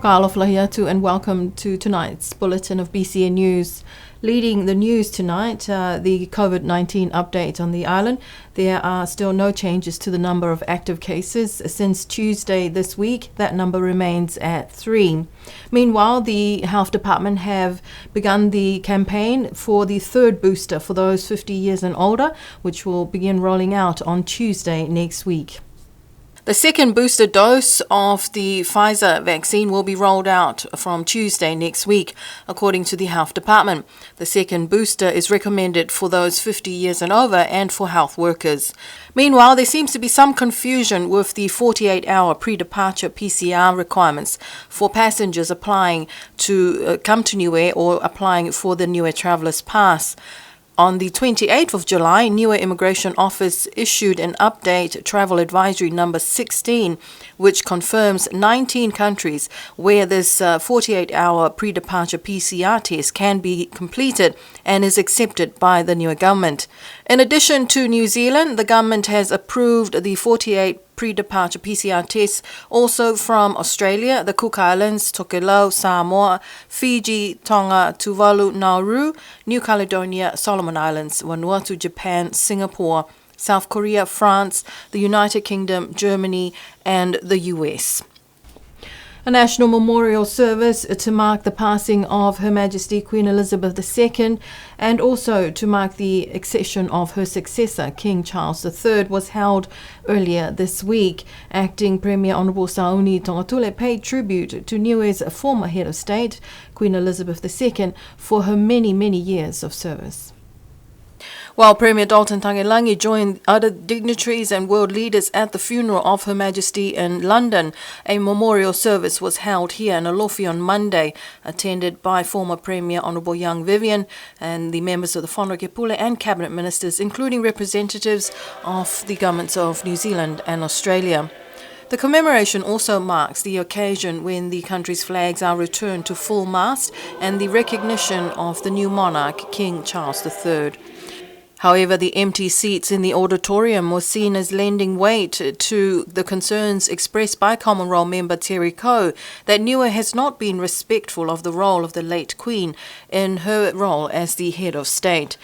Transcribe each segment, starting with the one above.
Ka'alofa atu and welcome to tonight's bulletin of BCN News. Leading the news tonight, the COVID-19 update on the island. There are still no changes to the number of active cases. Since Tuesday this week, that number remains at 3. Meanwhile, the Health Department have begun the campaign for the third booster for those 50 years and older, which will begin rolling out on Tuesday next week. The second booster dose of the Pfizer vaccine will be rolled out from Tuesday next week, according to the Health Department. The second booster is recommended for those 50 years and over and for health workers. Meanwhile, there seems to be some confusion with the 48-hour pre-departure PCR requirements for passengers applying to come to Niue or applying for the Niue Traveller's Pass. On the 28th of July, Niue Immigration Office issued an update travel advisory number 16, which confirms 19 countries where this 48-hour pre-departure PCR test can be completed and is accepted by the Niue government. In addition to New Zealand, the government has approved the 48 pre-departure PCR tests also from Australia, the Cook Islands, Tokelau, Samoa, Fiji, Tonga, Tuvalu, Nauru, New Caledonia, Solomon Islands, Vanuatu, Japan, Singapore, South Korea, France, the United Kingdom, Germany, and the US. A national memorial service to mark the passing of Her Majesty Queen Elizabeth II and also to mark the accession of her successor, King Charles III, was held earlier this week. Acting Premier Honourable Sauni Tongatule paid tribute to Niue's former head of state, Queen Elizabeth II, for her many, many years of service. While Premier Dalton Tagelangi joined other dignitaries and world leaders at the funeral of Her Majesty in London, a memorial service was held here in Alofi on Monday, attended by former Premier Honourable Young Vivian and the members of the Whanokepule and Cabinet Ministers, including representatives of the governments of New Zealand and Australia. The commemoration also marks the occasion when the country's flags are returned to full mast and the recognition of the new monarch, King Charles III. However, the empty seats in the auditorium were seen as lending weight to the concerns expressed by Common Role member Terry Coe that Niue has not been respectful of the role of the late Queen in her role as the head of state.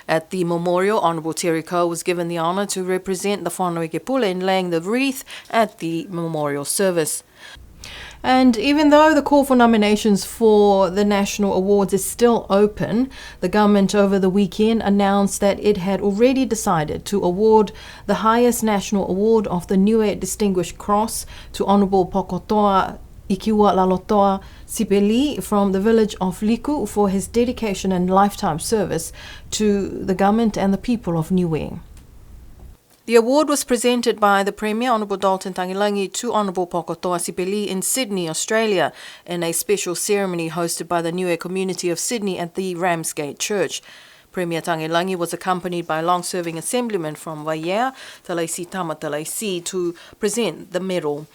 At the memorial, Honourable Terry Coe was given the honour to represent the Whanokepule in laying the wreath at the memorial service. And even though the call for nominations for the national awards is still open, the government over the weekend announced that it had already decided to award the highest national award of the Niue Distinguished Cross to Honourable Pokotoa Ikiwa Lalotoa Sipeli from the village of Liku for his dedication and lifetime service to the government and the people of Niue. The award was presented by the Premier, Honourable Dalton Tagelangi, to Honourable Pokotoa Sipeli in Sydney, Australia, in a special ceremony hosted by the Niue community of Sydney at the Ramsgate Church. Premier Tagelangi was accompanied by a long-serving assemblyman from Waiea, Talaisi Tamatalaisi, to present the medal.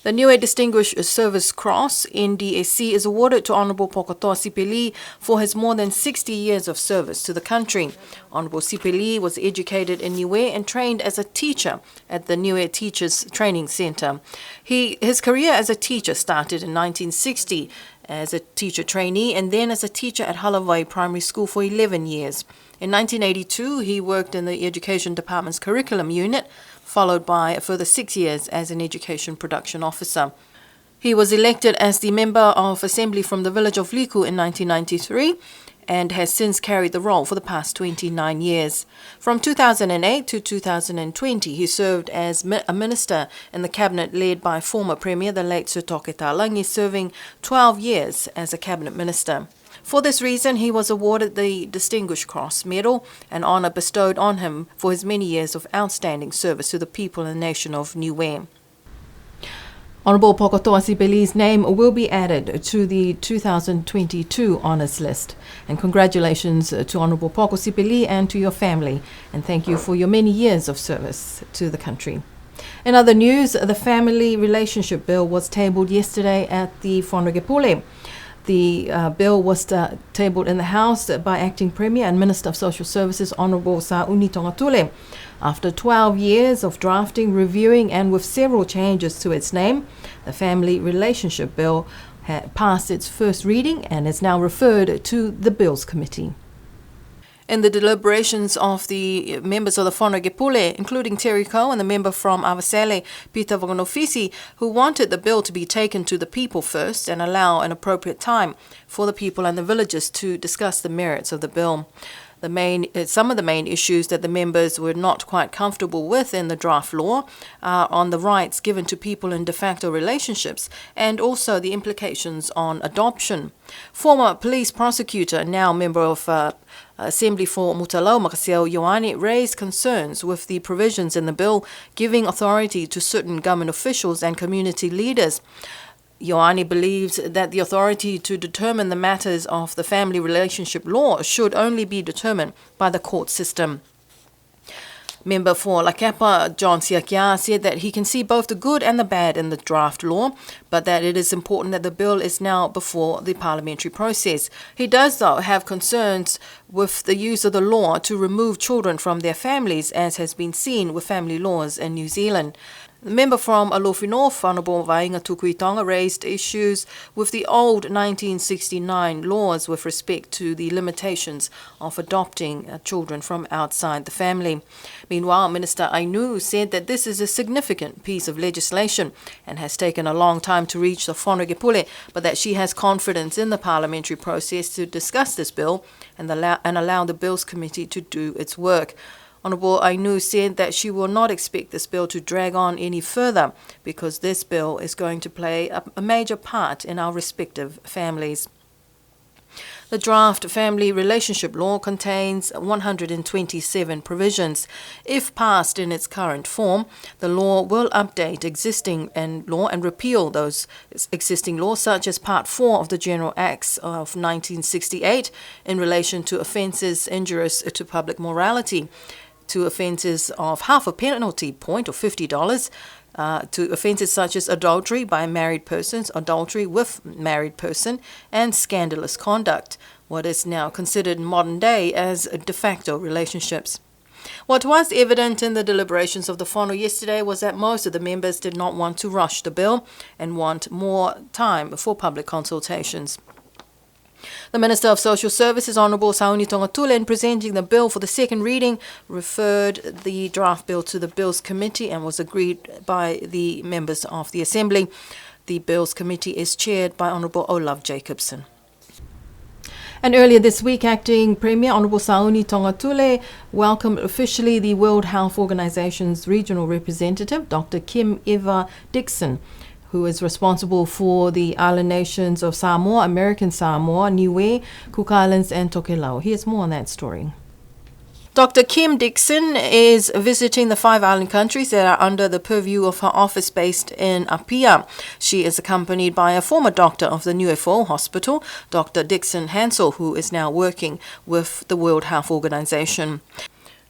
The Niue Distinguished Service Cross, NDSC, is awarded to Honourable Pokotoa Sipeli for his more than 60 years of service to the country. Honourable Sipeli was educated in Niue and trained as a teacher at the Niue Teachers Training Centre. His career as a teacher started in 1960 as a teacher trainee and then as a teacher at Halavai Primary School for 11 years. In 1982, he worked in the Education Department's Curriculum Unit, followed by a further 6 years as an Education Production Officer. He was elected as the Member of Assembly from the village of Liku in 1993 and has since carried the role for the past 29 years. From 2008 to 2020, he served as a minister in the cabinet led by former Premier, the late Sir Toke Talangi, serving 12 years as a cabinet minister. For this reason, he was awarded the Distinguished Cross Medal, an honour bestowed on him for his many years of outstanding service to the people and nation of Niue. Honourable Pokotoa Sipeli's name will be added to the 2022 honours list. And congratulations to Honourable Poko Sipeli and to your family. And thank you for your many years of service to the country. In other news, the Family Relationship Bill was tabled yesterday at the Whanokepule. The bill was tabled in the House by Acting Premier and Minister of Social Services Honourable Sa'uni Tongatule. After 12 years of drafting, reviewing and with several changes to its name, the Family Relationship Bill had passed its first reading and is now referred to the Bills Committee. In the deliberations of the members of the Whanokepule, including Terry Coe and the member from Avasale, Peter Vagonofisi, who wanted the bill to be taken to the people first and allow an appropriate time for the people and the villagers to discuss the merits of the bill. Some of the main issues that the members were not quite comfortable with in the draft law are on the rights given to people in de facto relationships and also the implications on adoption. Former police prosecutor, now member of Assembly for Mutalau, Makaseo Ioane, raised concerns with the provisions in the bill giving authority to certain government officials and community leaders. Ioane believes that the authority to determine the matters of the family relationship law should only be determined by the court system. Member for Lakapa, John Siakia, said that he can see both the good and the bad in the draft law, but that it is important that the bill is now before the parliamentary process. He does, though, have concerns with the use of the law to remove children from their families, as has been seen with family laws in New Zealand. The member from Alofi North, Honourable Vainga Tukuitonga, raised issues with the old 1969 laws with respect to the limitations of adopting children from outside the family. Meanwhile, Minister Ainu said that this is a significant piece of legislation and has taken a long time to reach the Whanokepule, but that she has confidence in the parliamentary process to discuss this bill and allow the Bills Committee to do its work. Honourable Ainu said that she will not expect this bill to drag on any further because this bill is going to play a major part in our respective families. The draft family relationship law contains 127 provisions. If passed in its current form, the law will update existing law and repeal those existing laws, such as Part 4 of the General Acts of 1968 in relation to offences injurious to public morality, to offences of half a penalty point or $50, to offences such as adultery by married persons, adultery with married person, and scandalous conduct, what is now considered in modern day as de facto relationships. What was evident in the deliberations of the Whānau yesterday was that most of the members did not want to rush the bill and want more time for public consultations. The Minister of Social Services, Honourable Sa'uni Tongatule, in presenting the bill for the second reading, referred the draft bill to the Bills Committee and was agreed by the members of the Assembly. The Bills Committee is chaired by Honourable Olaf Jacobson. And earlier this week, Acting Premier Honourable Sa'uni Tongatule welcomed officially the World Health Organization's regional representative, Dr. Kim Eva Dixon, who is responsible for the island nations of Samoa, American Samoa, Niue, Cook Islands and Tokelau. Here's more on that story. Dr. Kim Dixon is visiting the 5 island countries that are under the purview of her office based in Apia. She is accompanied by a former doctor of the UFO Hospital, Dr. Dixon Hansel, who is now working with the World Health Organization.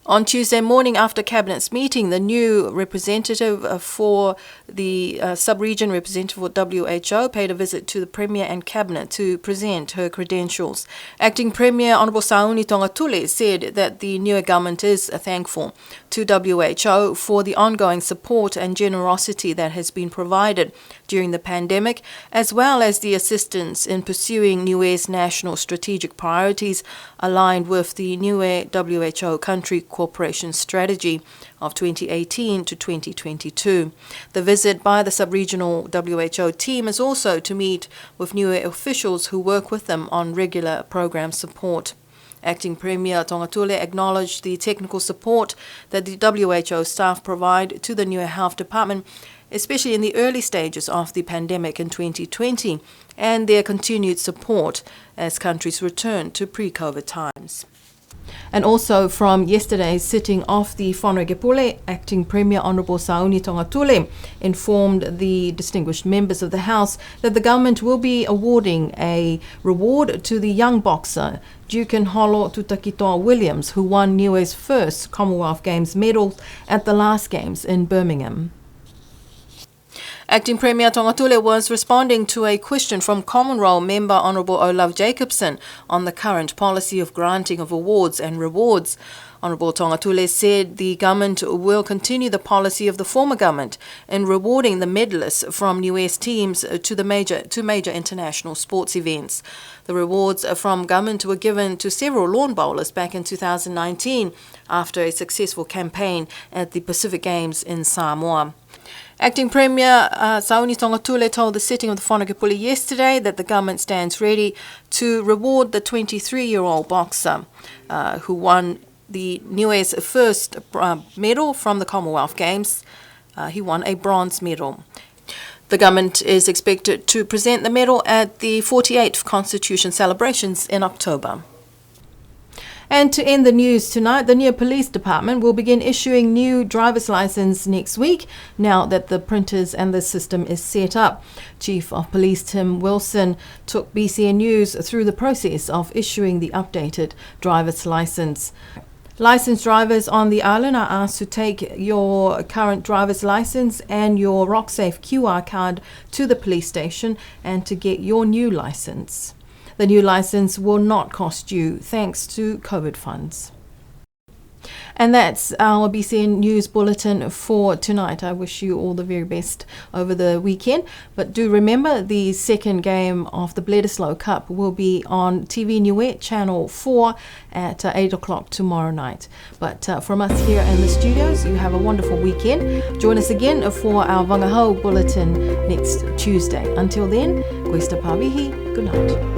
On Tuesday morning after Cabinet's meeting, the new representative for the sub-region representative for WHO paid a visit to the Premier and Cabinet to present her credentials. Acting Premier Honourable Sa'uni Tongatule said that the new government is thankful to WHO for the ongoing support and generosity that has been provided during the pandemic, as well as the assistance in pursuing Niue's national strategic priorities aligned with the Niue WHO country cooperation strategy of 2018 to 2022. The visit by the sub-regional WHO team is also to meet with Niue officials who work with them on regular program support. Acting Premier Tongatule acknowledged the technical support that the WHO staff provide to the Niue Health Department, especially in the early stages of the pandemic in 2020, and their continued support as countries return to pre-COVID times. And also from yesterday's sitting of the Whanokepule, Acting Premier Honourable Sa'uni Tongatule informed the distinguished members of the House that the government will be awarding a reward to the young boxer Dukin Holo Tutakitoa Williams, who won Niue's first Commonwealth Games medal at the last Games in Birmingham. Acting Premier Tongatule was responding to a question from Common Role member Honourable Olaf Jacobson on the current policy of granting of awards and rewards. Honourable Tongatule said the government will continue the policy of the former government in rewarding the medalists from New West teams to major international sports events. The rewards from government were given to several lawn bowlers back in 2019 after a successful campaign at the Pacific Games in Samoa. Acting Premier Sauni Tongatule told the sitting of the Whanakepuli yesterday that the government stands ready to reward the 23-year-old boxer who won the Niue's first medal from the Commonwealth Games. He won a bronze medal. The government is expected to present the medal at the 48th Constitution celebrations in October. And to end the news tonight, the Niue Police Department will begin issuing new driver's license next week, now that the printers and the system is set up. Chief of Police Tim Wilson took BCN News through the process of issuing the updated driver's license. Licensed drivers on the island are asked to take your current driver's license and your RockSafe QR card to the police station and to get your new license. The new license will not cost you thanks to COVID funds. And that's our BCN News Bulletin for tonight. I wish you all the very best over the weekend. But do remember, the second game of the Bledisloe Cup will be on TV Niue, Channel 4 at 8 o'clock tomorrow night. But from us here in the studios, you have a wonderful weekend. Join us again for our Wangahau Bulletin next Tuesday. Until then, Koista Pavihi, good night.